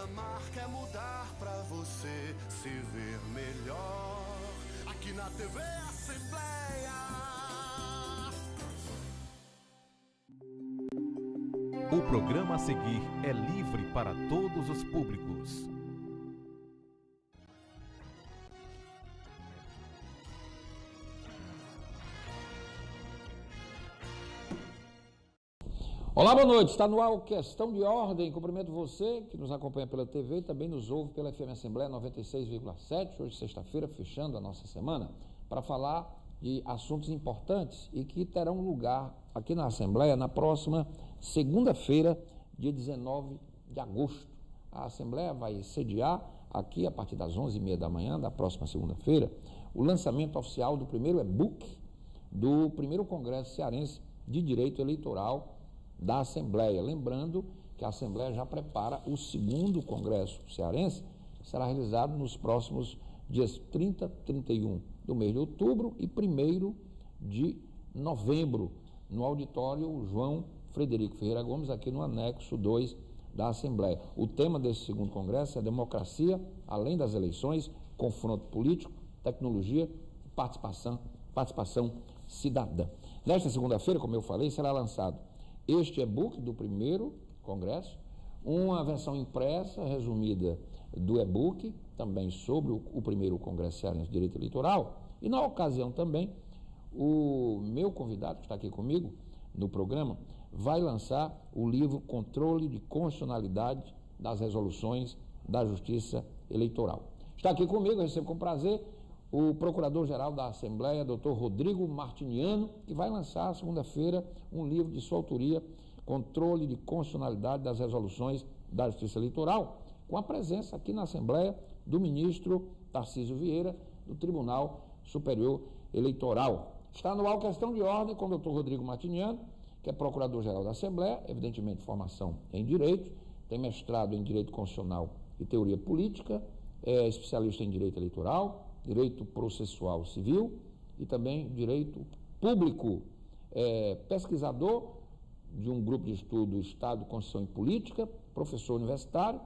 amar, quer mudar pra você se ver melhor. Aqui na TV Assembleia. O programa a seguir é livre para todos os públicos. Olá, boa noite. Está no ar o Questão de Ordem. Cumprimento você que nos acompanha pela TV e também nos ouve pela FM Assembleia 96,7. Hoje, sexta-feira, fechando a nossa semana, para falar de assuntos importantes e que terão lugar aqui na Assembleia na próxima segunda-feira, dia 19 de agosto. A Assembleia vai sediar aqui, a partir das 11h30 da manhã da próxima segunda-feira, o lançamento oficial do primeiro e-book do primeiro Congresso Cearense de Direito Eleitoral da Assembleia. Lembrando que a Assembleia já prepara o segundo Congresso Cearense, que será realizado nos próximos dias 30, 31 do mês de outubro e 1º de novembro, no auditório João Frederico Ferreira Gomes, aqui no anexo 2 da Assembleia. O tema desse segundo Congresso é democracia, além das eleições, confronto político, tecnologia e participação cidadã. Nesta segunda-feira, como eu falei, será lançado este e-book do primeiro Congresso, uma versão impressa, resumida do e-book, também sobre o primeiro Congresso Cearense de Direito Eleitoral, e na ocasião também, o meu convidado, que está aqui comigo no programa, vai lançar o livro Controle de Constitucionalidade das Resoluções da Justiça Eleitoral. Está aqui comigo, eu recebo com prazer, o Procurador-Geral da Assembleia, Dr. Rodrigo Martiniano, que vai lançar, segunda-feira, um livro de sua autoria, Controle de Constitucionalidade das Resoluções da Justiça Eleitoral, com a presença aqui na Assembleia do ministro Tarcísio Vieira, do Tribunal Superior Eleitoral. Está no ar Questão de Ordem com o Dr. Rodrigo Martiniano, que é Procurador-Geral da Assembleia, evidentemente formação em Direito, tem mestrado em Direito Constitucional e Teoria Política, é especialista em Direito Eleitoral, Direito Processual Civil e também Direito Público, pesquisador de um grupo de estudo Estado, Constituição e Política, professor universitário,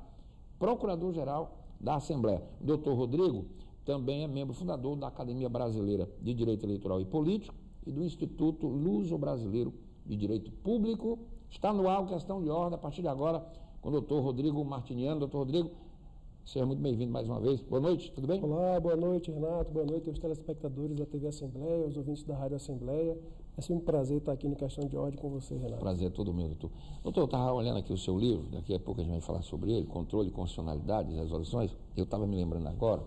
Procurador-Geral da Assembleia. O doutor Rodrigo também é membro fundador da Academia Brasileira de Direito Eleitoral e Político e do Instituto Luso-Brasileiro de Direito Público. Está no ar o Questão de Ordem, a partir de agora, com o doutor Rodrigo Martiniano. Doutor Rodrigo, seja muito bem-vindo mais uma vez. Boa noite, tudo bem? Olá, boa noite, Renato. Boa noite aos telespectadores da TV Assembleia, aos ouvintes da Rádio Assembleia. É sempre um prazer estar aqui no Questão de Ordem com você, Renato. Prazer é todo meu, doutor. Doutor, eu estava olhando aqui o seu livro, daqui a pouco a gente vai falar sobre ele, Controle de Constitucionalidade das Resoluções. Eu estava me lembrando agora,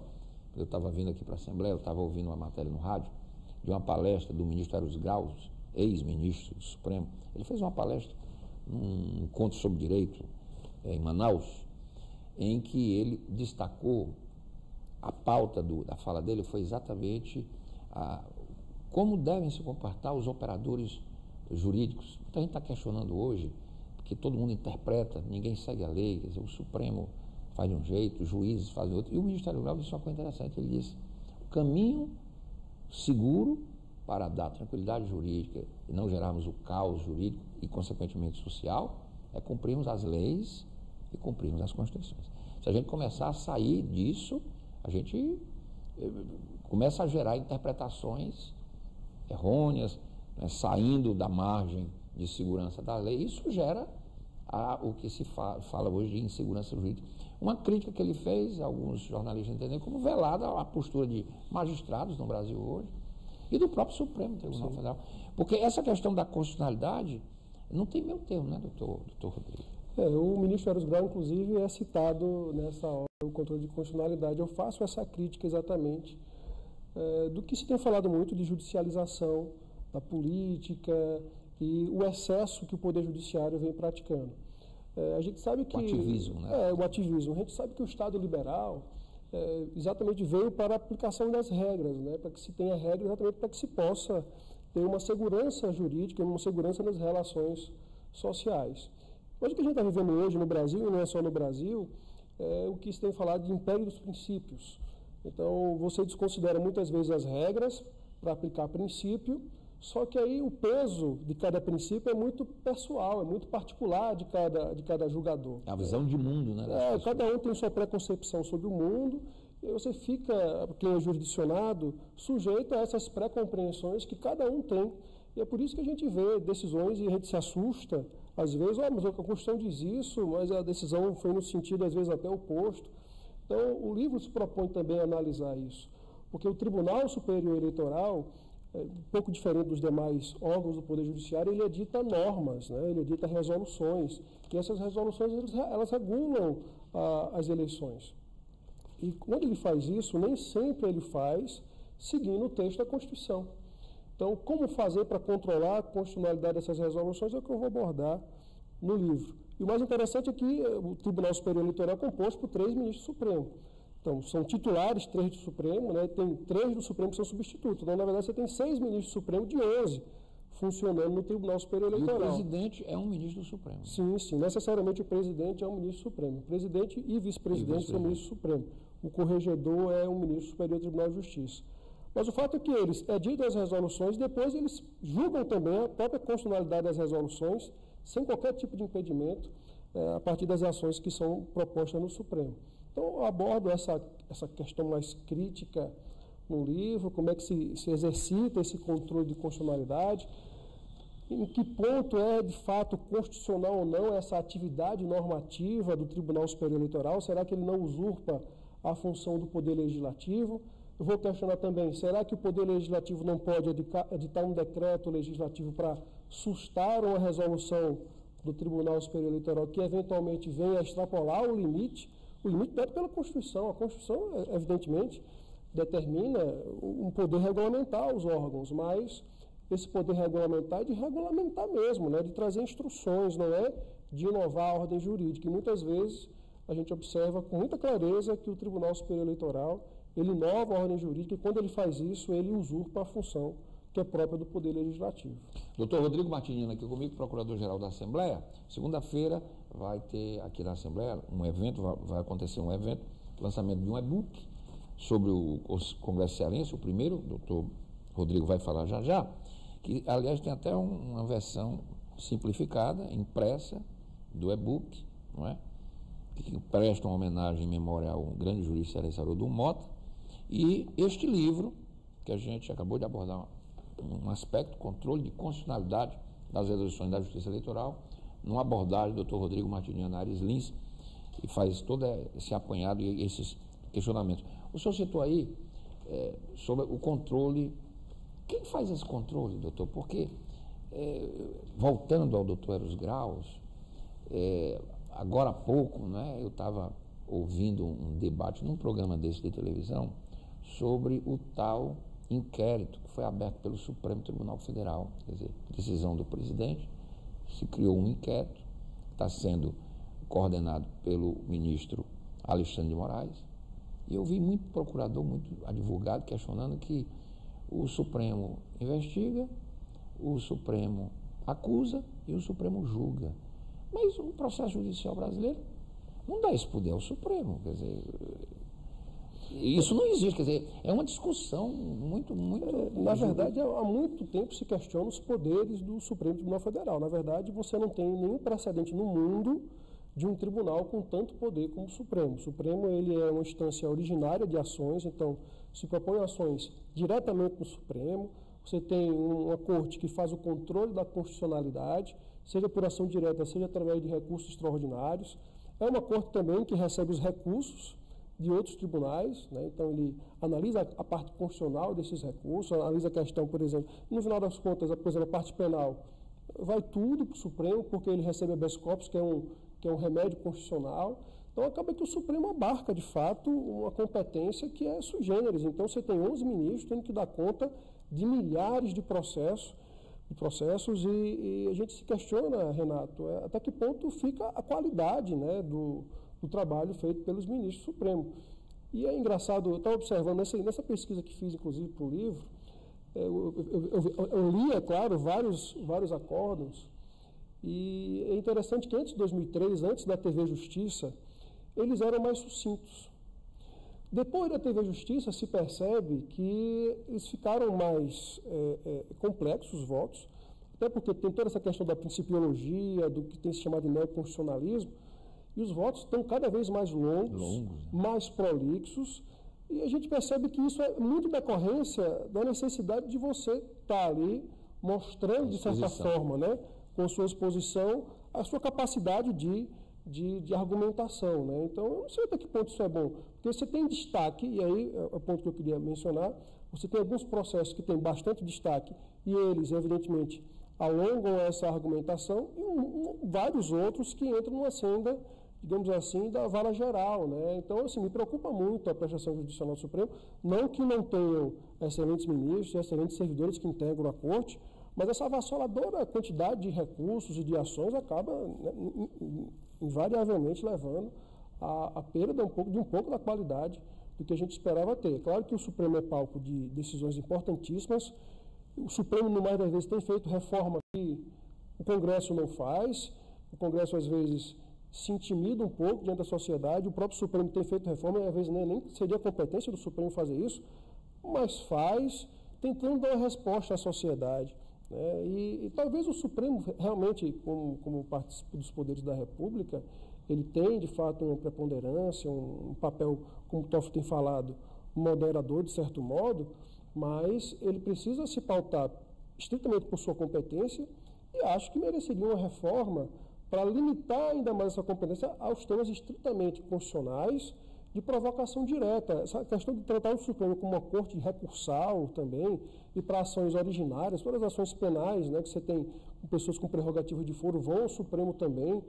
eu estava vindo aqui para a Assembleia, eu estava ouvindo uma matéria no rádio, de uma palestra do ministro Eros Graus, ex-ministro do Supremo. Ele fez uma palestra, um encontro sobre direito em Manaus, em que ele destacou, a pauta da fala dele foi exatamente como devem se comportar os operadores jurídicos. Muita gente está questionando hoje, porque todo mundo interpreta, ninguém segue a lei, quer dizer, o Supremo faz de um jeito, os juízes fazem de outro. E o Ministério Público disse uma coisa interessante, ele disse, o caminho seguro para dar tranquilidade jurídica e não gerarmos o caos jurídico e, consequentemente, social, é cumprirmos as leis e cumprirmos as Constituições. Se a gente começar a sair disso, a gente começa a gerar interpretações errôneas, né, saindo da margem de segurança da lei. Isso gera o que se fala hoje de insegurança jurídica. Uma crítica que ele fez, alguns jornalistas entendem como velada a postura de magistrados no Brasil hoje e do próprio Supremo Tribunal Federal. Porque essa questão da constitucionalidade não tem meio termo, né, doutor Rodrigo? O ministro Eros Graus, inclusive, é citado nessa hora, o controle de constitucionalidade. Eu faço essa crítica exatamente do que se tem falado muito de judicialização da política e o excesso que o Poder Judiciário vem praticando. A gente sabe que... O ativismo, né? O ativismo. A gente sabe que o Estado liberal exatamente veio para a aplicação das regras, né? Para que se tenha regras, exatamente para que se possa ter uma segurança jurídica, uma segurança nas relações sociais. Mas o que a gente está vivendo hoje no Brasil, e não é só no Brasil, é o que se tem falado de império dos princípios. Então, você desconsidera muitas vezes as regras para aplicar princípio, Só que aí o peso de cada princípio é muito pessoal, é muito particular de cada julgador. A visão de mundo, né? Cada um tem sua preconcepção sobre o mundo, e você fica, quem é jurisdicionado, sujeito a essas pré-compreensões que cada um tem. E é por isso que a gente vê decisões e a gente se assusta, às vezes, mas a Constituição diz isso, mas a decisão foi no sentido, às vezes, até oposto. Então, o livro se propõe também a analisar isso, porque o Tribunal Superior Eleitoral, um pouco diferente dos demais órgãos do Poder Judiciário, ele edita normas, né? Ele edita resoluções, e essas resoluções elas regulam as eleições. E quando ele faz isso, nem sempre ele faz seguindo o texto da Constituição. Então, como fazer para controlar a constitucionalidade dessas resoluções é o que eu vou abordar no livro. E o mais interessante é que o Tribunal Superior Eleitoral é composto por 3 ministros do Supremo. Então, são titulares, 3 do Supremo, né? Tem 3 do Supremo que são substitutos. Então, na verdade, você tem 6 ministros do Supremo de 11 funcionando no Tribunal Superior Eleitoral. E o presidente é um ministro do Supremo. Sim, sim. Necessariamente o presidente é um ministro do Supremo. O presidente e vice-presidente são ministros do Supremo. O corregedor é um ministro superior do Tribunal de Justiça. Mas o fato é que eles editam as resoluções e depois eles julgam também a própria constitucionalidade das resoluções, sem qualquer tipo de impedimento, a partir das ações que são propostas no Supremo. Então, eu abordo essa questão mais crítica no livro, como é que se exercita esse controle de constitucionalidade, em que ponto é, de fato, constitucional ou não essa atividade normativa do Tribunal Superior Eleitoral, será que ele não usurpa a função do Poder Legislativo? Eu vou questionar também, será que o Poder Legislativo não pode editar um decreto legislativo para sustar uma resolução do Tribunal Superior Eleitoral que eventualmente venha a extrapolar o limite dado pela Constituição. A Constituição, evidentemente, determina um poder regulamentar os órgãos, mas esse poder regulamentar é de regulamentar mesmo, né, de trazer instruções, não é de inovar a ordem jurídica. E muitas vezes a gente observa com muita clareza que o Tribunal Superior Eleitoral ele inova a ordem jurídica e quando ele faz isso, ele usurpa a função que é própria do Poder Legislativo. Doutor Rodrigo Martiniano aqui comigo, Procurador-Geral da Assembleia. Segunda-feira vai ter aqui na Assembleia um evento, vai acontecer um evento, lançamento de um e-book sobre o Congresso Cearense, o primeiro, o doutor Rodrigo vai falar já, que aliás tem até uma versão simplificada, impressa, do e-book, não é? Que presta uma homenagem em memória ao grande jurista cearense Haroldo Mota, e este livro, que a gente acabou de abordar um aspecto, controle de constitucionalidade das resoluções da Justiça Eleitoral, numa abordagem do Dr. Rodrigo Martiniano Aires Lins, e faz todo esse apanhado e esses questionamentos. O senhor citou aí sobre o controle. Quem faz esse controle, doutor? Porque, voltando ao doutor Eros Graus, agora há pouco, né, eu estava ouvindo um debate num programa desse de televisão sobre o tal inquérito que foi aberto pelo Supremo Tribunal Federal, quer dizer, decisão do presidente, se criou um inquérito, está sendo coordenado pelo ministro Alexandre de Moraes, e eu vi muito procurador, muito advogado questionando que o Supremo investiga, o Supremo acusa e o Supremo julga. Mas o processo judicial brasileiro não dá esse poder ao Supremo, quer dizer, isso não existe, quer dizer, é uma discussão muito... Na verdade, há muito tempo se questiona os poderes do Supremo Tribunal Federal. Na verdade, você não tem nenhum precedente no mundo de um tribunal com tanto poder como o Supremo. O Supremo ele é uma instância originária de ações, então se propõe ações diretamente no Supremo, você tem uma corte que faz o controle da constitucionalidade, seja por ação direta, seja através de recursos extraordinários. É uma corte também que recebe os recursos de outros tribunais, né? Então ele analisa a parte constitucional desses recursos, analisa a questão, por exemplo, no final das contas, por exemplo, a parte penal, vai tudo para o Supremo, porque ele recebe habeas corpus, que é um remédio constitucional. Então acaba que o Supremo abarca, de fato, uma competência que é sui generis. Então você tem 11 ministros tendo que dar conta de milhares de processos e a gente se questiona, Renato, até que ponto fica a qualidade, né, do trabalho feito pelos ministros do Supremo. E é engraçado, eu estava observando, nessa pesquisa que fiz, inclusive, para o livro, eu li, é claro, vários acórdãos, e é interessante que antes de 2003, antes da TV Justiça, eles eram mais sucintos. Depois da TV Justiça, se percebe que eles ficaram mais complexos, os votos, até porque tem toda essa questão da principiologia, do que tem se chamado de neoconstitucionalismo, e os votos estão cada vez mais longos, mais prolixos, e a gente percebe que isso é muito decorrência da necessidade de você estar ali mostrando, de certa forma, né, com sua exposição, a sua capacidade de argumentação, né? Então, eu não sei até que ponto isso é bom, porque você tem destaque, e aí é o ponto que eu queria mencionar, você tem alguns processos que têm bastante destaque, e eles, evidentemente, alongam essa argumentação, e vários outros que entram numa senda, digamos assim, da vara geral, né? Então, assim, me preocupa muito a prestação judicial do Supremo, não que não tenham excelentes ministros, excelentes servidores que integram a Corte, mas essa avassaladora quantidade de recursos e de ações acaba, né, invariavelmente levando à perda de um pouco da qualidade do que a gente esperava ter. Claro que o Supremo é palco de decisões importantíssimas, o Supremo, no mais das vezes, tem feito reforma que o Congresso não faz, o Congresso, às vezes, se intimida um pouco diante da sociedade, o próprio Supremo tem feito reforma, e às vezes nem seria a competência do Supremo fazer isso, mas faz, tentando dar uma resposta à sociedade. Né? E talvez o Supremo realmente, como participa dos poderes da República, ele tem de fato uma preponderância, um papel, como o Toffoli tem falado, moderador de certo modo, mas ele precisa se pautar estritamente por sua competência, e acho que mereceria uma reforma para limitar ainda mais essa competência aos temas estritamente constitucionais de provocação direta. Essa questão de tratar o Supremo como uma corte recursal também, e para ações originárias, todas as ações penais, né, que você tem pessoas com prerrogativa de foro, vão ao Supremo também.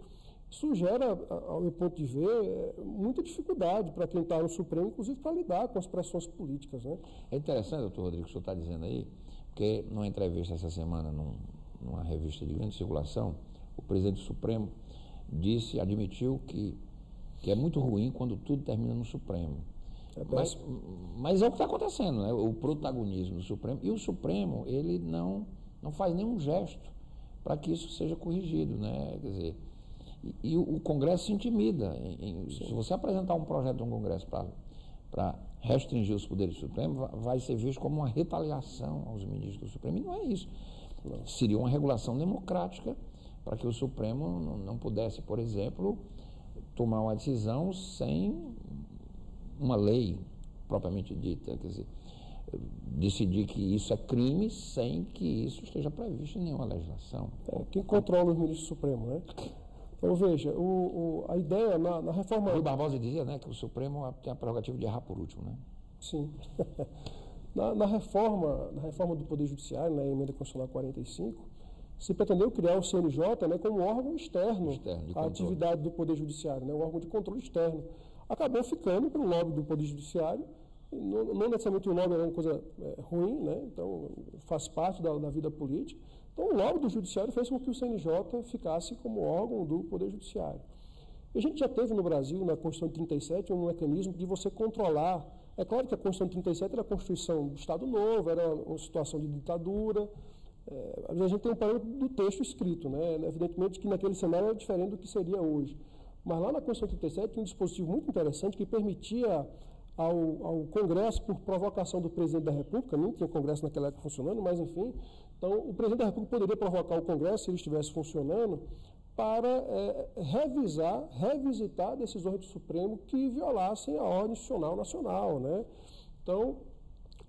Isso gera, ao meu ponto de ver, muita dificuldade para quem está no Supremo, inclusive para lidar com as pressões políticas. Né? É interessante, doutor Rodrigo, o que o senhor está dizendo aí, porque numa entrevista essa semana, numa revista de grande circulação, o presidente do Supremo admitiu que é muito ruim quando tudo termina no Supremo. Mas é o que está acontecendo, né? O protagonismo do Supremo. E o Supremo, ele não faz nenhum gesto para que isso seja corrigido, né? Quer dizer, e o Congresso se intimida. Se você apresentar um projeto de um Congresso para restringir os poderes do Supremo, vai ser visto como uma retaliação aos ministros do Supremo. E não é isso. Seria uma regulação democrática para que o Supremo não pudesse, por exemplo, tomar uma decisão sem uma lei propriamente dita, quer dizer, decidir que isso é crime sem que isso esteja previsto em nenhuma legislação. Quem controla os ministros do Supremo, né? Então, veja, a ideia na reforma... O Barbosa dizia, né, que o Supremo tem a prerrogativa de errar por último, né? Sim. na reforma do Poder Judiciário, na emenda constitucional 45, se pretendeu criar o CNJ, né, como órgão externo à atividade do Poder Judiciário, né, um órgão de controle externo. Acabou ficando pelo lobby do Poder Judiciário, não necessariamente o lobby era uma coisa ruim, né, então faz parte da vida política. Então o lobby do Judiciário fez com que o CNJ ficasse como órgão do Poder Judiciário. E a gente já teve no Brasil, na Constituição de 37, um mecanismo de você controlar. É claro que a Constituição de 37 era a Constituição do Estado Novo, era uma situação de ditadura. A gente tem um parâmetro do texto escrito, né? Evidentemente que naquele cenário era diferente do que seria hoje. Mas lá na Constituição 37 tinha um dispositivo muito interessante que permitia ao Congresso, por provocação do presidente da República, não tinha Congresso naquela época funcionando, mas enfim, então o presidente da República poderia provocar o Congresso, se ele estivesse funcionando, para revisitar decisões do Supremo que violassem a ordem institucional nacional, né? Então,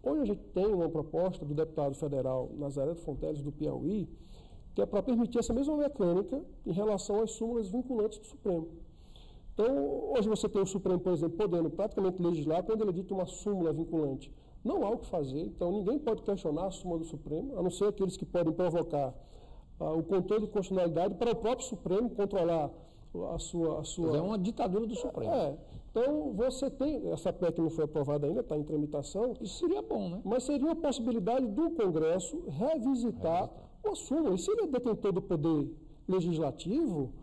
hoje a gente tem uma proposta do deputado federal Nazaré Fonteles, do Piauí, que é para permitir essa mesma mecânica em relação às súmulas vinculantes do Supremo. Então, hoje você tem o Supremo, por exemplo, podendo praticamente legislar quando ele edita uma súmula vinculante. Não há o que fazer, então ninguém pode questionar a súmula do Supremo, a não ser aqueles que podem provocar o controle de constitucionalidade para o próprio Supremo controlar a sua... É uma ditadura do Supremo. Então, você tem, essa PEC não foi aprovada ainda, está em tramitação. Isso seria bom, né? Mas seria uma possibilidade do Congresso revisitar uma súmula. E se ele é detentor do poder legislativo,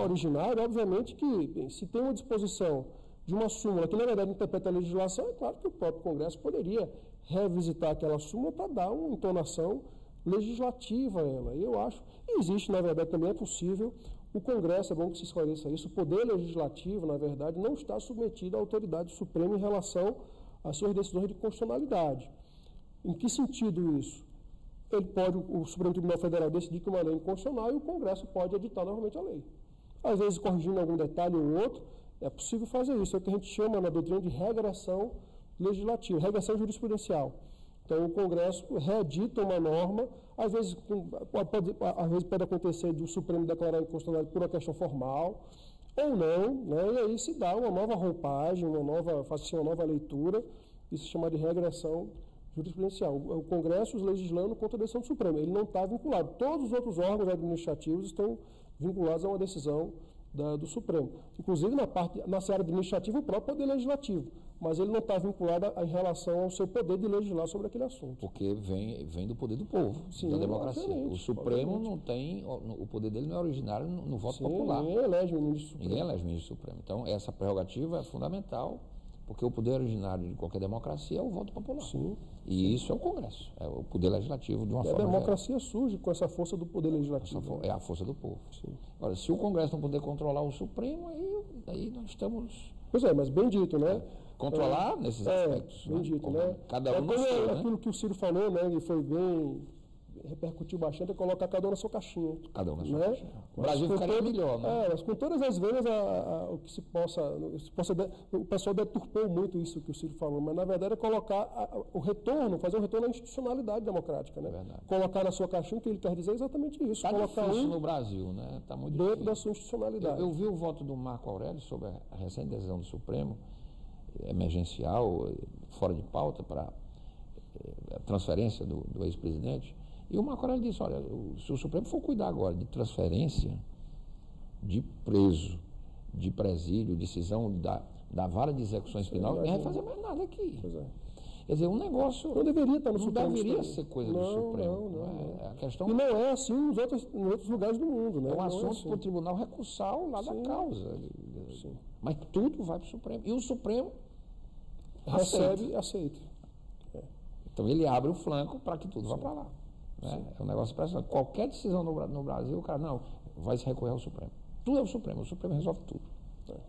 originário, obviamente que, bem, se tem uma disposição de uma súmula que, na verdade, interpreta a legislação, é claro que o próprio Congresso poderia revisitar aquela súmula para dar uma entonação legislativa a ela. E eu acho, e existe, na verdade, também é possível O Congresso, é bom que se esclareça isso, o Poder Legislativo, na verdade, não está submetido à autoridade suprema em relação às suas decisões de constitucionalidade. Em que sentido isso? O Supremo Tribunal Federal decidir que uma lei é inconstitucional e o Congresso pode editar novamente a lei. Às vezes, corrigindo algum detalhe ou outro, é possível fazer isso. É o que a gente chama na doutrina de regressão legislativa, regressão jurisprudencial. Então, o Congresso reedita uma norma, às vezes pode acontecer de o Supremo declarar inconstitucionalidade por uma questão formal, ou não, né? E aí se dá uma nova roupagem, faz-se uma nova leitura, isso se chama de regressão jurisprudencial. O Congresso legislando contra a decisão do Supremo, ele não está vinculado. Todos os outros órgãos administrativos estão vinculados a uma decisão do Supremo. Inclusive, na seara administrativa, o próprio Poder Legislativo, mas ele não está vinculado em relação ao seu poder de legislar sobre aquele assunto. Porque vem do poder do povo, Sim, da democracia. O Supremo não tem, o poder dele não é originário no voto popular. Ninguém elege o ministro Supremo. Ninguém elege o ministro Supremo. Então, essa prerrogativa é fundamental, porque o poder originário de qualquer democracia é o voto popular. Sim. E isso é o Congresso, é o poder legislativo de uma forma geral. A democracia surge com essa força do poder legislativo. É a força do povo. Sim. Agora, se o Congresso não puder controlar o Supremo, aí nós estamos... Pois é, mas bem dito, né? Controlar nesses aspectos. Bem dito, né? Cada um como seu, aquilo que o Ciro falou, né? E foi bem... repercutiu bastante, é colocar cada um na sua caixinha. Cada um na sua né? caixinha. O Brasil ficaria melhor, né? Mas com todas as vezes o que se possa o pessoal deturpou muito isso que o Ciro falou, mas na verdade é colocar o retorno, fazer um retorno à institucionalidade democrática, né? Verdade. Colocar na sua caixinha, o que ele quer dizer é exatamente isso. Está colocar difícil no Brasil, né? Está muito dentro difícil. da sua institucionalidade. Eu vi o voto do Marco Aurélio sobre a recente decisão do Supremo, emergencial, fora de pauta, para a transferência do ex-presidente. E o Marco Aurélio disse, olha, se o Supremo for cuidar agora de transferência de preso, de presídio, decisão da vara de execuções penais, não vai fazer mais nada aqui. Pois é. Quer dizer, um negócio... Não deveria estar no não Supremo. Não deveria ser coisa do Supremo. Não. A questão... E não é assim em outros lugares do mundo, né? É um assunto para o tribunal recursal lá da causa. Sim. Mas tudo vai para o Supremo. E o Supremo recebe e aceita. Então ele abre o flanco para que tudo vá para lá. Né? É um negócio impressionante. Qualquer decisão no Brasil, o cara, não, vai se recorrer ao Supremo. Tudo é o Supremo resolve tudo.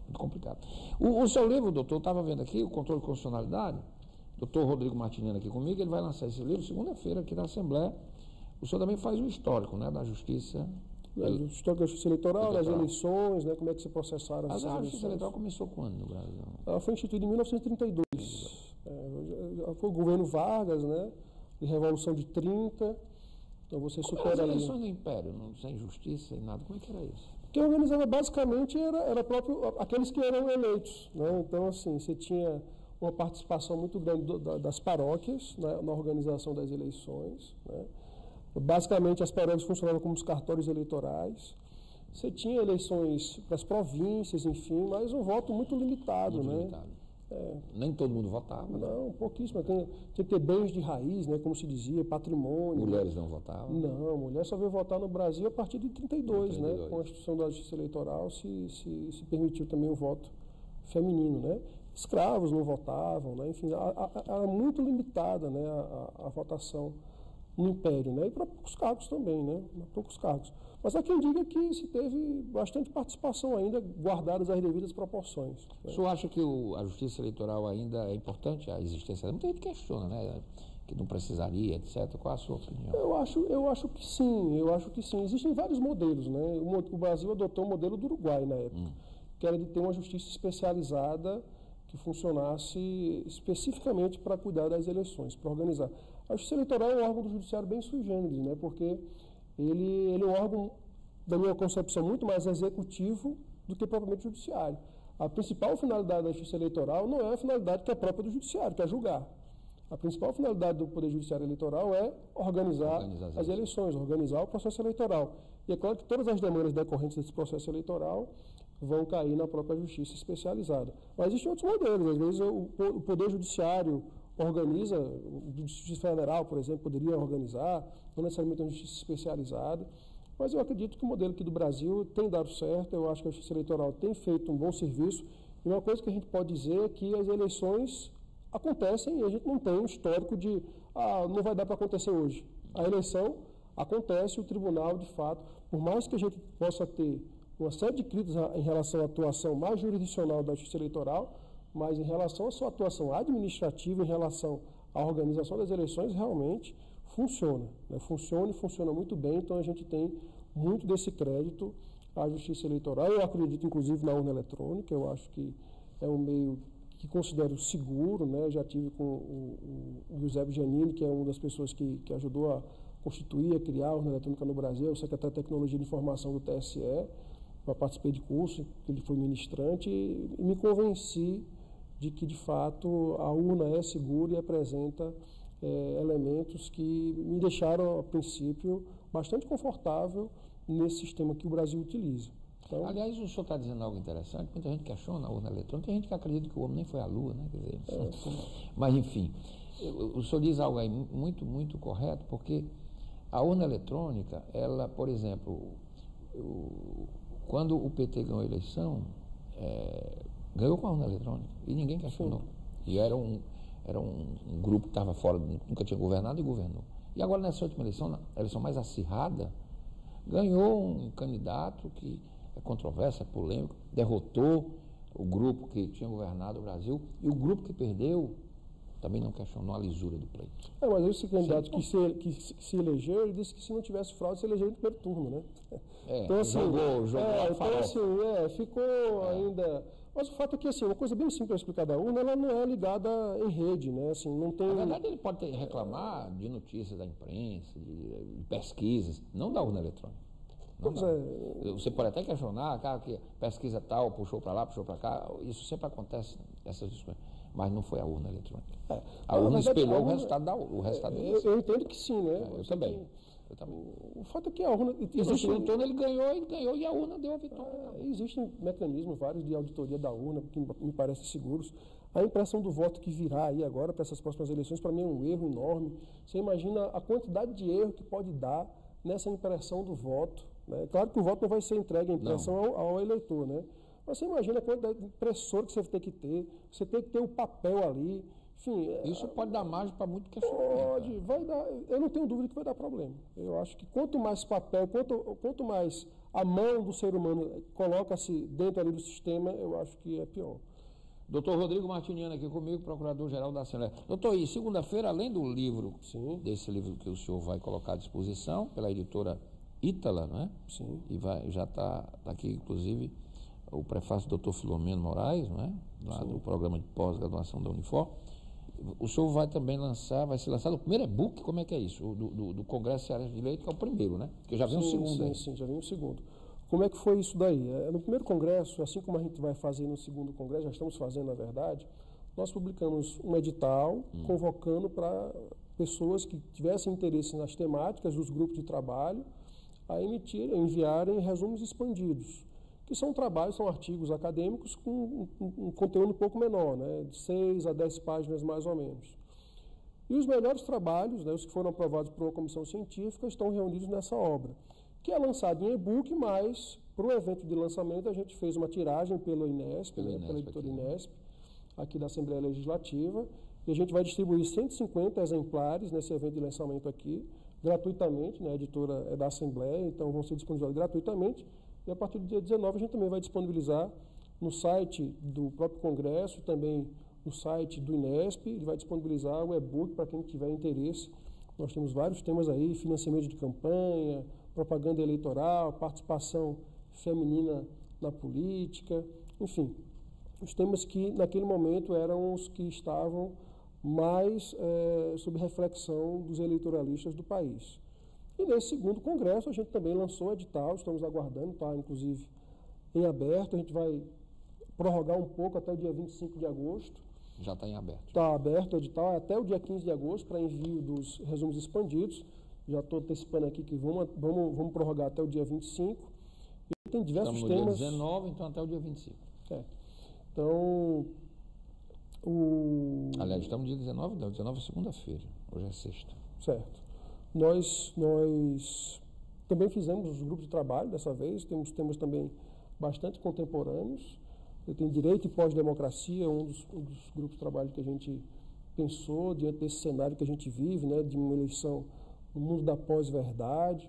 Muito complicado. O seu livro, doutor, eu estava vendo aqui, o Controle de Constitucionalidade, doutor Rodrigo Martiniano aqui comigo, ele vai lançar esse livro segunda-feira aqui na Assembleia. O senhor também faz o histórico, né, da Justiça. O histórico da Justiça Eleitoral, das eleições, né, como é que se processaram essas eleições. A Justiça Eleitoral começou quando no Brasil? Ela foi instituída em 1932. Foi o governo Vargas, né, de Revolução de 30. Então você supera as ali. eleições do Império, sem justiça e nada, como é que era isso? Quem organizava basicamente era próprio aqueles que eram eleitos, né? Então assim, você tinha uma participação muito grande das paróquias, né, na organização das eleições, né? Basicamente as paróquias funcionavam como os cartórios eleitorais. Você tinha eleições para as províncias, enfim, mas um voto muito limitado, né? Nem todo mundo votava. Não, pouquíssimo. Tinha que ter bens de raiz, né, como se dizia, patrimônio. Mulheres não votavam? Não, mulher só veio votar no Brasil a partir de 32, né? Com a instituição da Justiça Eleitoral se permitiu também o voto feminino, né? Escravos não votavam, né? Enfim, era muito limitada, né, a votação no Império, né? E para poucos cargos também, né? Poucos cargos. Mas há quem diga que se teve bastante participação ainda, guardadas as devidas proporções. Né? O senhor acha que a Justiça Eleitoral ainda é importante, a existência dela? Muita gente questiona, né? Que não precisaria, etc. Qual a sua opinião? Eu acho que sim, Existem vários modelos, né? O Brasil adotou o modelo do Uruguai na época, que era de ter uma justiça especializada que funcionasse especificamente para cuidar das eleições, para organizar. A Justiça Eleitoral é um órgão do Judiciário bem sui generis, né? Porque ele é um órgão, da minha concepção, muito mais executivo do que propriamente judiciário. A principal finalidade da Justiça Eleitoral não é a finalidade que é própria do Judiciário, que é julgar. A principal finalidade do Poder Judiciário Eleitoral é organizar as eleições, organizar o processo eleitoral. E é claro que todas as demandas decorrentes desse processo eleitoral vão cair na própria Justiça especializada. Mas existem outros modelos. Às vezes o Poder Judiciário organiza, o Justiça Federal, por exemplo, poderia organizar, não necessariamente uma justiça especializada, mas eu acredito que o modelo aqui do Brasil tem dado certo. Eu acho que a Justiça Eleitoral tem feito um bom serviço, e uma coisa que a gente pode dizer é que as eleições acontecem e a gente não tem um histórico de não vai dar para acontecer hoje. A eleição acontece, o tribunal, de fato, por mais que a gente possa ter uma série de críticas em relação à atuação mais jurisdicional da Justiça Eleitoral, mas em relação à sua atuação administrativa, em relação à organização das eleições, realmente funciona, né? Funciona e funciona muito bem, então a gente tem muito desse crédito à Justiça Eleitoral. Eu acredito, inclusive, na urna eletrônica, eu acho que é um meio que considero seguro, né? Eu já tive com o Giuseppe Giannini, que é uma das pessoas que ajudou a constituir, a criar a urna eletrônica no Brasil, o secretário de Tecnologia de Informação do TSE, eu participei de curso, ele foi ministrante, e me convenci de que, de fato, a urna é segura e apresenta elementos que me deixaram, a princípio, bastante confortável nesse sistema que o Brasil utiliza. Então, aliás, o senhor está dizendo algo interessante, muita gente questiona a urna eletrônica, tem gente que acredita que o homem nem foi à Lua, né? Quer dizer, mas, enfim, o senhor diz algo aí muito, muito correto, porque a urna eletrônica, ela, por exemplo, quando o PT ganhou a eleição, ganhou com a urna eletrônica e ninguém questionou. E era um grupo que estava fora, nunca tinha governado e governou. E agora, nessa última eleição, a eleição mais acirrada, ganhou um candidato que é controverso, é polêmico, derrotou o grupo que tinha governado o Brasil, e o grupo que perdeu também não questionou a lisura do pleito. Mas esse candidato que se elegeu, ele disse que se não tivesse fraude, se elegeu no primeiro turno, né? Então, assim, ficou ainda... Mas o fato é que, assim, uma coisa bem simples para explicar da urna, ela não é ligada em rede, né? Assim, não tem... Na verdade, ele pode reclamar de notícias da imprensa, de pesquisas, não da urna eletrônica. Você pode até questionar, cara, que pesquisa tal, puxou para lá, puxou para cá, isso sempre acontece, essas discussões. Mas não foi a urna eletrônica. A urna espelhou o resultado da eu entendo que sim, né? Eu também. O fato é que a urna... No segundo turno ele ganhou e a urna deu a vitória. Existem mecanismos vários de auditoria da urna, que me parecem seguros. A impressão do voto que virá aí agora para essas próximas eleições, para mim é um erro enorme. Você imagina a quantidade de erro que pode dar nessa impressão do voto, né? Claro que o voto não vai ser entregue à impressão ao eleitor, né? Mas você imagina a quantidade de impressor que você tem que ter, você tem que ter o papel ali. Enfim, isso pode dar margem para muito questionamento. Vai dar, eu não tenho dúvida que vai dar problema. Eu acho que quanto mais papel, quanto mais a mão do ser humano coloca-se dentro ali do sistema, eu acho que é pior. Doutor Rodrigo Martiniano aqui comigo, Procurador-Geral da Assembleia. Doutor, e segunda-feira, além do livro, desse livro que o senhor vai colocar à disposição, pela editora Ítala, né? Sim. E já está aqui, inclusive, o prefácio do doutor Filomeno Moraes, né? Lá do programa de pós-graduação da Unifor. O senhor vai também vai ser lançado o primeiro e-book, como é que é isso? Do Congresso Cearense de Direito, que é o primeiro, né? Porque já vem o segundo. Sim, já vem o segundo. Como é que foi isso daí? No primeiro congresso, assim como a gente vai fazer no segundo congresso, já estamos fazendo, na verdade, nós publicamos um edital convocando para pessoas que tivessem interesse nas temáticas dos grupos de trabalho a enviarem resumos expandidos, que são trabalhos, são artigos acadêmicos com um conteúdo um pouco menor, né, de 6 a 10 páginas mais ou menos. E os melhores trabalhos, né, os que foram aprovados por uma comissão científica, estão reunidos nessa obra, que é lançado em e-book, mas para o evento de lançamento a gente fez uma tiragem pela editora Inesp, aqui da Assembleia Legislativa, e a gente vai distribuir 150 exemplares nesse evento de lançamento aqui, gratuitamente, né, a editora é da Assembleia, então vão ser disponibilizados gratuitamente. E a partir do dia 19 a gente também vai disponibilizar no site do próprio Congresso e também no site do Inesp. Ele vai disponibilizar o e-book para quem tiver interesse. Nós temos vários temas aí, financiamento de campanha, propaganda eleitoral, participação feminina na política, enfim, os temas que naquele momento eram os que estavam mais sob reflexão dos eleitoralistas do país. E nesse segundo congresso a gente também lançou o edital, estamos aguardando, está inclusive em aberto, a gente vai prorrogar um pouco até o dia 25 de agosto. Já está em aberto. Está aberto o edital até o dia 15 de agosto para envio dos resumos expandidos. Já estou antecipando aqui que vamos prorrogar até o dia 25. E tem diversos temas. Estamos no dia 19, então até o dia 25. Então, aliás, estamos no dia 19, não, 19 é segunda-feira, hoje é sexta. Certo. Nós também fizemos os grupos de trabalho dessa vez, temos temas também bastante contemporâneos. Eu tenho Direito e Pós-Democracia, um dos grupos de trabalho que a gente pensou diante desse cenário que a gente vive, né, de uma eleição no mundo da pós-verdade.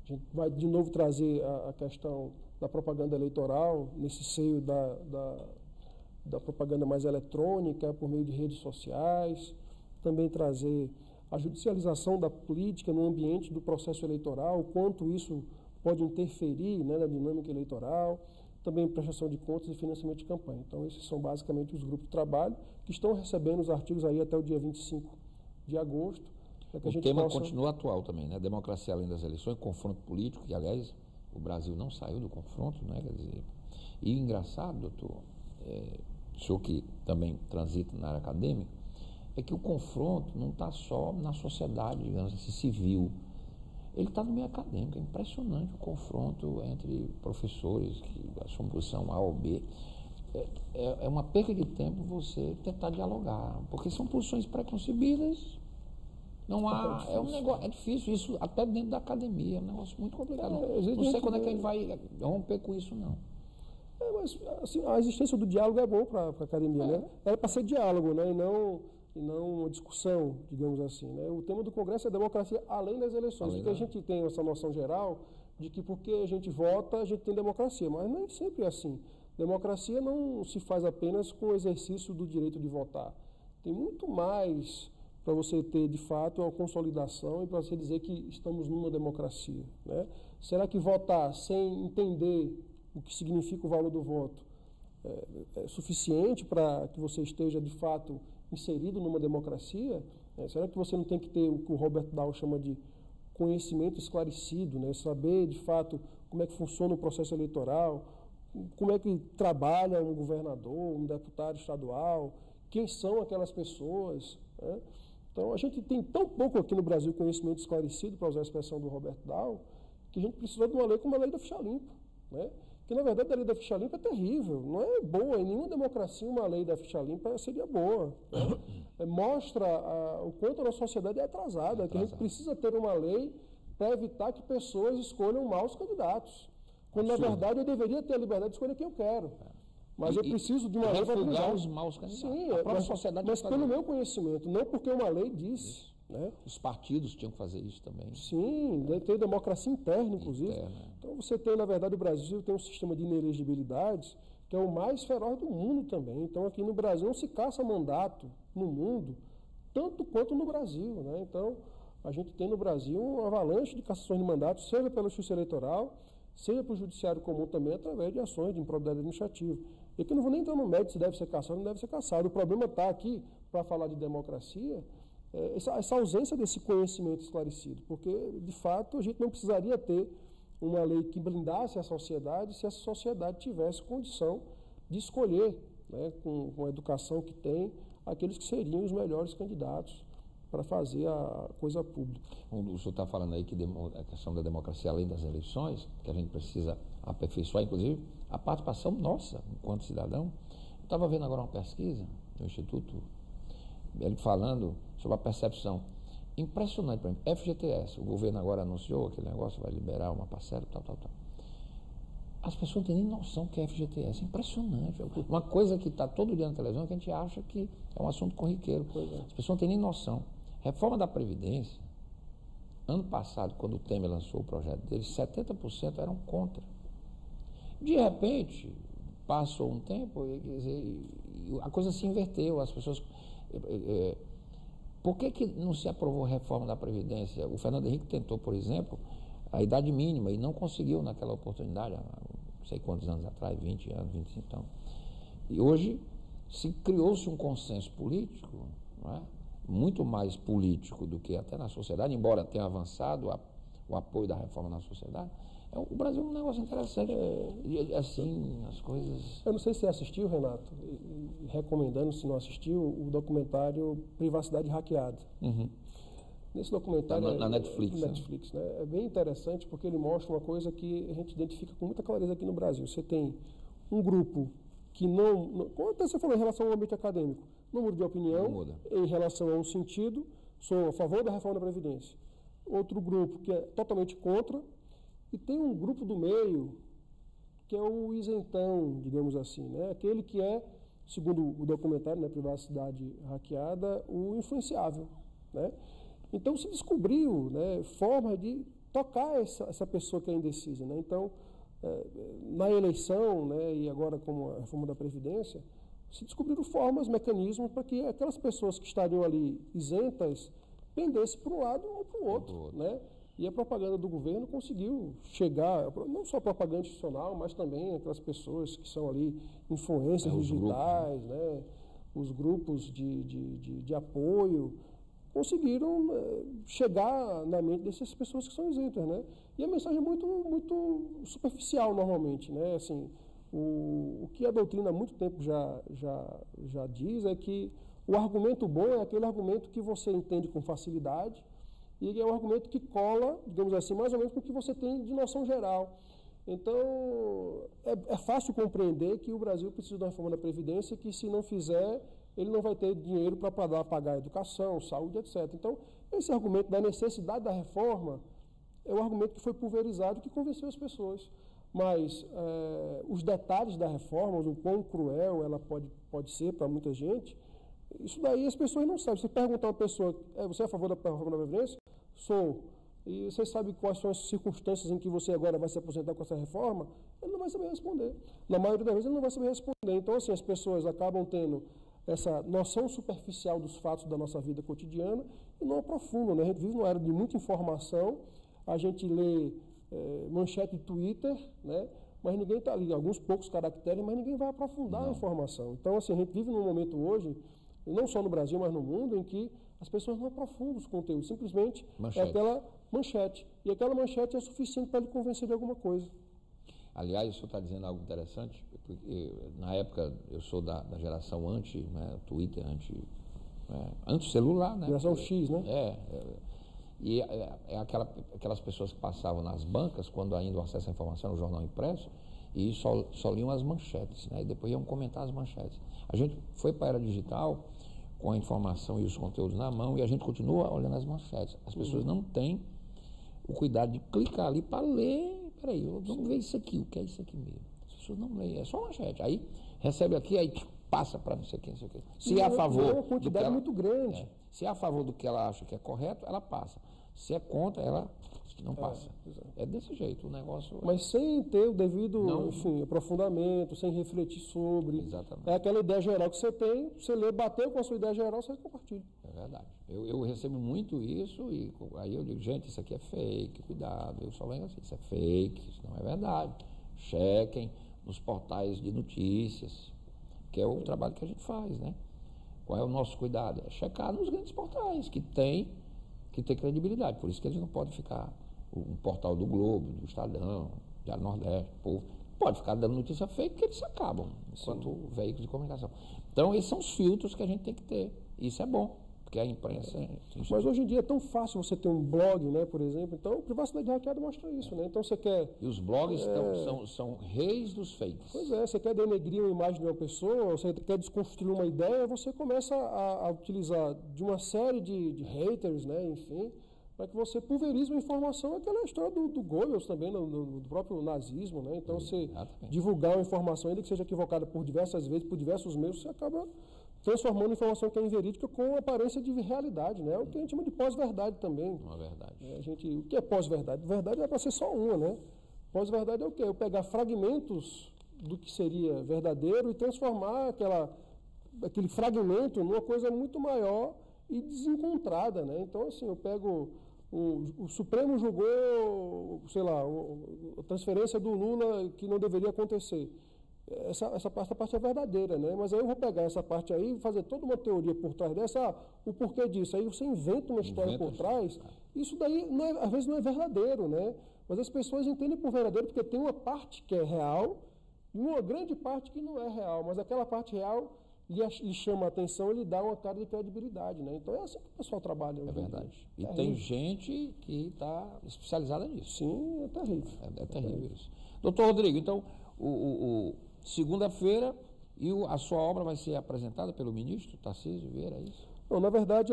A gente vai de novo trazer a questão da propaganda eleitoral, nesse seio da propaganda mais eletrônica, por meio de redes sociais, também trazer a judicialização da política no ambiente do processo eleitoral, o quanto isso pode interferir, né, na dinâmica eleitoral, também prestação de contas e financiamento de campanha. Então, esses são basicamente os grupos de trabalho que estão recebendo os artigos aí até o dia 25 de agosto. Para que a gente tema possa... continua atual também, né? Democracia além das eleições, confronto político, que, aliás, o Brasil não saiu do confronto, né? Quer dizer, e engraçado, doutor, o senhor que também transita na área acadêmica, é que o confronto não está só na sociedade, digamos assim, civil. Ele está no meio acadêmico. É impressionante o confronto entre professores, que a sua posição A ou B. É uma perda de tempo você tentar dialogar, porque são posições pré-concebidas. Não há, é difícil, isso até dentro da academia, é um negócio muito complicado. Não sei quando é que a gente vai romper com isso, não. Mas assim, a existência do diálogo é bom para a academia, né? Era para ser diálogo, né? E não uma discussão, digamos assim, né? O tema do Congresso é democracia além das eleições, porque a gente tem essa noção geral de que porque a gente vota, a gente tem democracia, mas nem sempre é assim. Democracia não se faz apenas com o exercício do direito de votar. Tem muito mais para você ter, de fato, uma consolidação e para você dizer que estamos numa democracia, né? Será que votar sem entender o que significa o valor do voto é suficiente para que você esteja, de fato, inserido numa democracia? Será que você não tem que ter o que o Robert Dahl chama de conhecimento esclarecido, né? Saber, de fato, como é que funciona o processo eleitoral, como é que trabalha um governador, um deputado estadual, quem são aquelas pessoas, né? Então, a gente tem tão pouco aqui no Brasil conhecimento esclarecido, para usar a expressão do Robert Dahl, que a gente precisou de uma lei como a lei da ficha limpa, né? Que, na verdade, a lei da ficha limpa é terrível, não é boa. Em nenhuma democracia uma lei da ficha limpa seria boa, né? Mostra o quanto a nossa sociedade é atrasada, que a gente precisa ter uma lei para evitar que pessoas escolham maus candidatos. Quando, na verdade, eu deveria ter a liberdade de escolher quem eu quero. Mas eu preciso de uma lei para refugar os maus candidatos. Sim, a própria sociedade mas pelo meu conhecimento, não porque uma lei disse. Né? Os partidos tinham que fazer isso também. Sim, tem democracia interna, inclusive. Então você tem, na verdade, o Brasil tem um sistema de inelegibilidades que é o mais feroz do mundo também. Então aqui no Brasil não se caça mandato no mundo, tanto quanto no Brasil, né? Então a gente tem no Brasil uma avalanche de cassações de mandatos, seja pela Justiça Eleitoral, seja pelo Judiciário Comum também, através de ações de improbidade administrativa. E aqui eu não vou nem entrar no mérito se deve ser cassado ou não deve ser cassado. O problema está aqui, para falar de democracia, essa ausência desse conhecimento esclarecido, porque, de fato, a gente não precisaria ter uma lei que blindasse a sociedade se essa sociedade tivesse condição de escolher, né, com a educação que tem, aqueles que seriam os melhores candidatos para fazer a coisa pública. O senhor está falando aí que a questão da democracia além das eleições, que a gente precisa aperfeiçoar, inclusive, a participação nossa, enquanto cidadão. Eu estava vendo agora uma pesquisa do Instituto, ele falando sobre a percepção. Impressionante para mim. FGTS, o governo agora anunciou aquele negócio, vai liberar uma parcela, tal. As pessoas não têm nem noção que é FGTS. Impressionante. Uma coisa que está todo dia na televisão que a gente acha que é um assunto corriqueiro. As pessoas não têm nem noção. Reforma da Previdência, ano passado, quando o Temer lançou o projeto dele, 70% eram contra. De repente, passou um tempo, e a coisa se inverteu. As pessoas... Por que não se aprovou a reforma da Previdência? O Fernando Henrique tentou, por exemplo, a idade mínima e não conseguiu naquela oportunidade, não sei quantos anos atrás, 20 anos, 25 então. E hoje criou-se um consenso político, não é? Muito mais político do que até na sociedade, embora tenha avançado o apoio da reforma na sociedade. O Brasil é um negócio interessante, assim, as coisas... Eu não sei se você assistiu, Renato, recomendando, se não assistiu, o documentário Privacidade Hackeada. Uhum. Nesse documentário... Na Netflix. Netflix, né? É bem interessante porque ele mostra uma coisa que a gente identifica com muita clareza aqui no Brasil. Você tem um grupo que como até você falou em relação ao ambiente acadêmico, não muda de opinião em relação a um sentido, sou a favor da reforma da Previdência. Outro grupo que é totalmente contra, e tem um grupo do meio que é o isentão, digamos assim, né? Aquele que é, segundo o documentário, né, Privacidade Hackeada, o influenciável, né? Então se descobriu, né, forma de tocar essa pessoa que é indecisa, né? Então, na eleição, né, e agora com a reforma da Previdência, se descobriram formas, mecanismos para que aquelas pessoas que estariam ali isentas pendessem para um lado ou para o outro, né? E a propaganda do governo conseguiu chegar, não só a propaganda institucional, mas também aquelas pessoas que são ali influências digitais, né? Os grupos de apoio, conseguiram chegar na mente dessas pessoas que são isentas, né? E a mensagem é muito superficial normalmente, né? Assim, o que a doutrina há muito tempo já diz é que o argumento bom é aquele argumento que você entende com facilidade e é um argumento que cola, digamos assim, mais ou menos com o que você tem de noção geral. Então, é fácil compreender que o Brasil precisa de uma reforma da Previdência que, se não fizer, ele não vai ter dinheiro para pagar a educação, saúde, etc. Então, esse argumento da necessidade da reforma é um argumento que foi pulverizado e que convenceu as pessoas. Mas os detalhes da reforma, o quão cruel ela pode ser para muita gente, isso daí as pessoas não sabem. Você perguntar a uma pessoa, você é a favor da reforma da Previdência? Sou. E você sabe quais são as circunstâncias em que você agora vai se aposentar com essa reforma? Ele não vai saber responder. Na maioria das vezes ele não vai saber responder. Então, assim, as pessoas acabam tendo essa noção superficial dos fatos da nossa vida cotidiana e não aprofundam, né? A gente vive numa era de muita informação, a gente lê manchete de Twitter, né? Mas ninguém está ali, alguns poucos caracteres, mas ninguém vai aprofundar a informação. Então, assim, a gente vive num momento hoje, não só no Brasil, mas no mundo, em que as pessoas não aprofundam os conteúdos, simplesmente é aquela manchete. E aquela manchete é suficiente para lhe convencer de alguma coisa. Aliás, o senhor está dizendo algo interessante, porque na época eu sou da geração Twitter, anti-celular, né? Geração X, né? E aquelas pessoas que passavam nas bancas, quando ainda o acesso à informação era o jornal impresso, e só liam as manchetes, né? E depois iam comentar as manchetes. A gente foi para a era digital com a informação e os conteúdos na mão, e a gente continua olhando as manchetes. As pessoas não têm o cuidado de clicar ali para ler. Peraí, vamos ver isso aqui, o que é isso aqui mesmo? As pessoas não leem, é só manchete. Aí recebe aqui, aí passa para não sei quem, não sei o quê. Se é a favor. É uma quantidade muito grande. Se é a favor do que ela acha que é correto, ela passa. Se é contra, ela não passa. É desse jeito o negócio. Mas sem ter o devido aprofundamento, sem refletir sobre. Exatamente. É aquela ideia geral que você tem, você lê, bateu com a sua ideia geral, você compartilha. É verdade. Eu recebo muito isso e aí eu digo, gente, isso aqui é fake, cuidado. Eu só venho assim, isso é fake, isso não é verdade. Chequem nos portais de notícias, que é o trabalho que a gente faz, né? Qual é o nosso cuidado? É checar nos grandes portais, que tem que ter credibilidade. Por isso que eles não podem ficar, um portal do Globo, do Estadão, Diário Nordeste, Povo, pode ficar dando notícia fake, que eles acabam, enquanto veículos de comunicação. Então, esses são os filtros que a gente tem que ter. Isso é bom, porque a imprensa... Mas hoje em dia é tão fácil você ter um blog, né, por exemplo. Então, a privacidade hackeada mostra isso, né? Então, você quer... E os blogs são reis dos fakes. Pois é, você quer denegrir uma imagem de uma pessoa, você quer desconstruir uma ideia, você começa a utilizar de uma série de haters, né, enfim, para que você pulverize uma informação. Aquela história do Goebbels também, do próprio nazismo, né? Então, você divulgar uma informação, ainda que seja equivocada por diversas vezes, por diversos meios, você acaba transformando a informação que é inverídica com aparência de realidade, né? O que a gente chama de pós-verdade também. Uma verdade. O que é pós-verdade? Verdade é para ser só uma, né? Pós-verdade é o quê? Eu pegar fragmentos do que seria verdadeiro e transformar aquele fragmento numa coisa muito maior e desencontrada, né? Então, assim, eu pego... O Supremo julgou, sei lá, a transferência do Lula que não deveria acontecer. Essa parte é verdadeira, né? Mas aí eu vou pegar essa parte aí e fazer toda uma teoria por trás dessa, o porquê disso. Aí você inventa uma história por trás. Isso daí, às vezes, não é verdadeiro, né? Mas as pessoas entendem por verdadeiro porque tem uma parte que é real e uma grande parte que não é real. Mas aquela parte real lhe chama a atenção e lhe dá uma cara de credibilidade, né? Então é assim que o pessoal trabalha. É verdade. E tem gente que está especializada nisso. Sim, é terrível. É terrível isso. Doutor Rodrigo, então, segunda-feira, a sua obra vai ser apresentada pelo ministro Tarcísio Vieira, é isso? Não, na verdade,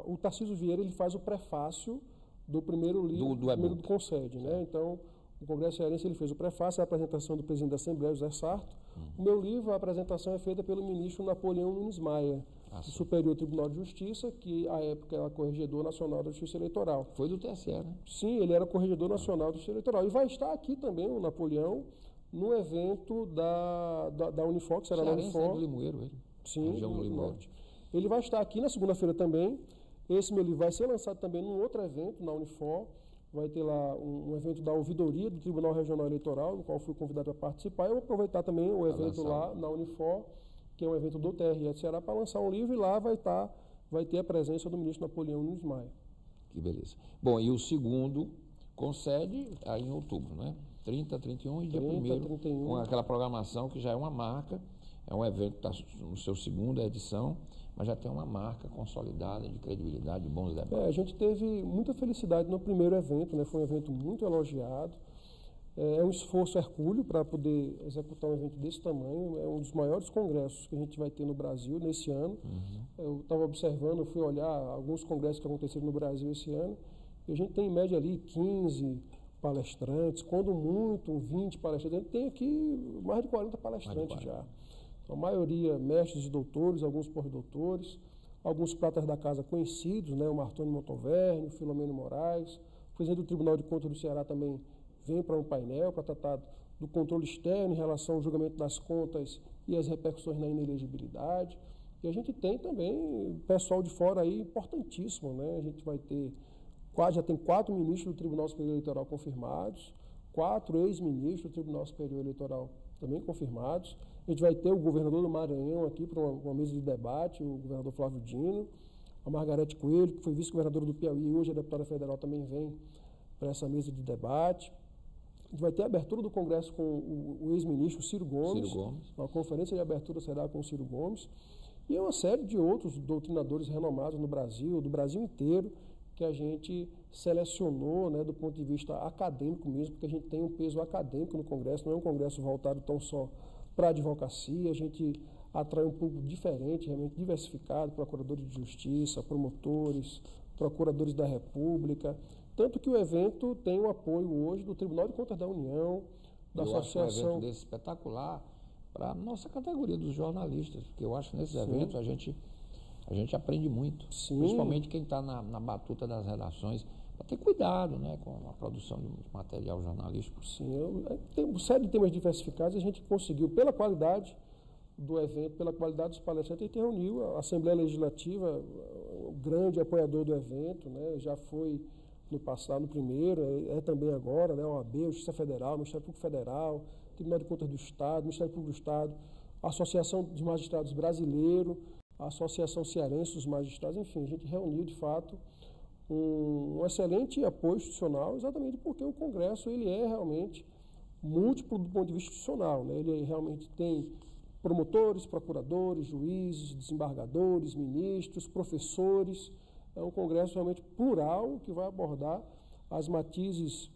o Tarcísio Vieira ele faz o prefácio do primeiro livro do Concede, né? Então, o Congresso Cearense ele fez o prefácio, a apresentação do presidente da Assembleia, José Sarto. O meu livro, a apresentação é feita pelo ministro Napoleão Nunes Maia. do Superior Tribunal de Justiça, que à época era Corregedor Nacional da Justiça Eleitoral. Foi do TSE, né? Sim, ele era Corregedor Nacional da Justiça Eleitoral. E vai estar aqui também o Napoleão no evento da Unifor, que será na Unifor. Do Limoeiro, ele. Sim, região do Limoeiro. Norte. Ele vai estar aqui na segunda-feira também. Esse meu livro vai ser lançado também num outro evento, na Unifor. Vai ter lá um evento da ouvidoria do Tribunal Regional Eleitoral, no qual fui convidado para participar. Eu vou aproveitar também o evento lá na Unifor, que é um evento do TRE de Ceará, para lançar um livro, e lá vai ter a presença do ministro Napoleão Nunes Maia. Que beleza. Bom, e o segundo concede aí em outubro, né? 30, 31 e dia 1º, com aquela programação que já é uma marca, é um evento que está no seu segunda edição, mas já tem uma marca consolidada de credibilidade, de bons debates. A gente teve muita felicidade no primeiro evento, né? Foi um evento muito elogiado. É um esforço hercúleo para poder executar um evento desse tamanho. É um dos maiores congressos que a gente vai ter no Brasil nesse ano. Eu estava observando, eu fui olhar alguns congressos que aconteceram no Brasil esse ano, e a gente tem em média ali 15 palestrantes, quando muito, 20 palestrantes. A gente tem aqui mais de 40 palestrantes já. A maioria mestres e doutores, alguns pós-doutores, alguns pratas da casa conhecidos, né? O Martônio Montoverne, o Filomeno Moraes, o presidente do Tribunal de Contas do Ceará também vem para um painel para tratar do controle externo em relação ao julgamento das contas e as repercussões na inelegibilidade. E a gente tem também pessoal de fora aí importantíssimo, né? A gente vai ter, já tem 4 ministros do Tribunal Superior Eleitoral confirmados, 4 ex-ministros do Tribunal Superior Eleitoral também confirmados. A gente vai ter o governador do Maranhão aqui para uma mesa de debate, o governador Flávio Dino, a Margarete Coelho, que foi vice-governadora do Piauí e hoje é deputada federal, também vem para essa mesa de debate. A gente vai ter a abertura do Congresso com o ex-ministro Ciro Gomes. A conferência de abertura será com o Ciro Gomes. E uma série de outros doutrinadores renomados no Brasil, do Brasil inteiro, que a gente selecionou, né, do ponto de vista acadêmico mesmo, porque a gente tem um peso acadêmico no Congresso, não é um Congresso voltado tão só para a advocacia, a gente atrai um público diferente, realmente diversificado, procuradores de justiça, promotores, procuradores da República, tanto que o evento tem o apoio hoje do Tribunal de Contas da União, da Associação... Eu acho um evento desse espetacular para a nossa categoria dos jornalistas, porque eu acho que nesses eventos a gente aprende muito, principalmente quem está na batuta das redações, para ter cuidado, né, com a produção de material jornalístico. Tem uma série de temas diversificados, a gente conseguiu, pela qualidade do evento, pela qualidade dos palestrantes, a gente reuniu a Assembleia Legislativa, o grande apoiador do evento, né, já foi no passado, no primeiro, é também agora, né, a OAB, a Justiça Federal, o Ministério Público Federal, o Tribunal de Contas do Estado, o Ministério Público do Estado, a Associação dos Magistrados Brasileiro, a Associação Cearense dos Magistrados, enfim, a gente reuniu, de fato, um excelente apoio institucional, exatamente porque o Congresso ele é realmente múltiplo do ponto de vista institucional, né? Ele realmente tem promotores, procuradores, juízes, desembargadores, ministros, professores. É um Congresso realmente plural que vai abordar as matizes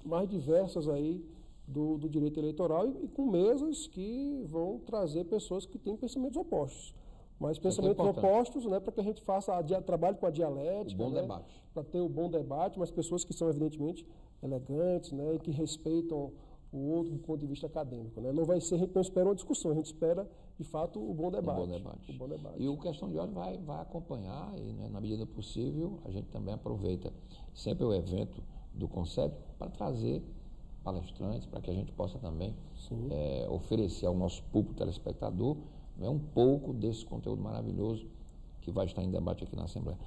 mais diversas aí do direito eleitoral e com mesas que vão trazer pessoas que têm pensamentos opostos. Mas pensamentos opostos, né, para que a gente faça trabalho com a dialética, o bom debate. Para ter o bom debate, mas pessoas que são evidentemente elegantes, né, e que respeitam o outro do ponto de vista acadêmico, né. Não vai ser, a gente não espera uma discussão, a gente espera, de fato, o bom debate. O bom debate. E o Questão de Ordem vai acompanhar e, né, na medida possível, a gente também aproveita sempre o evento do Conselho para trazer palestrantes, para que a gente possa também oferecer ao nosso público telespectador um pouco desse conteúdo maravilhoso que vai estar em debate aqui na Assembleia.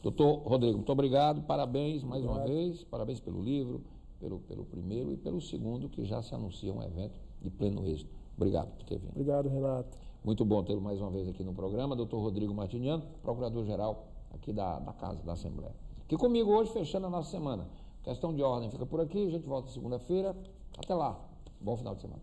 Doutor Rodrigo, muito obrigado, parabéns mais uma vez, parabéns pelo livro, pelo primeiro e pelo segundo, que já se anuncia um evento de pleno êxito. Obrigado por ter vindo. Obrigado, Renato. Muito bom tê-lo mais uma vez aqui no programa, doutor Rodrigo Martiniano, procurador-geral aqui da Casa da Assembleia. Aqui comigo hoje, fechando a nossa semana. Questão de Ordem fica por aqui, a gente volta segunda-feira. Até lá. Bom final de semana.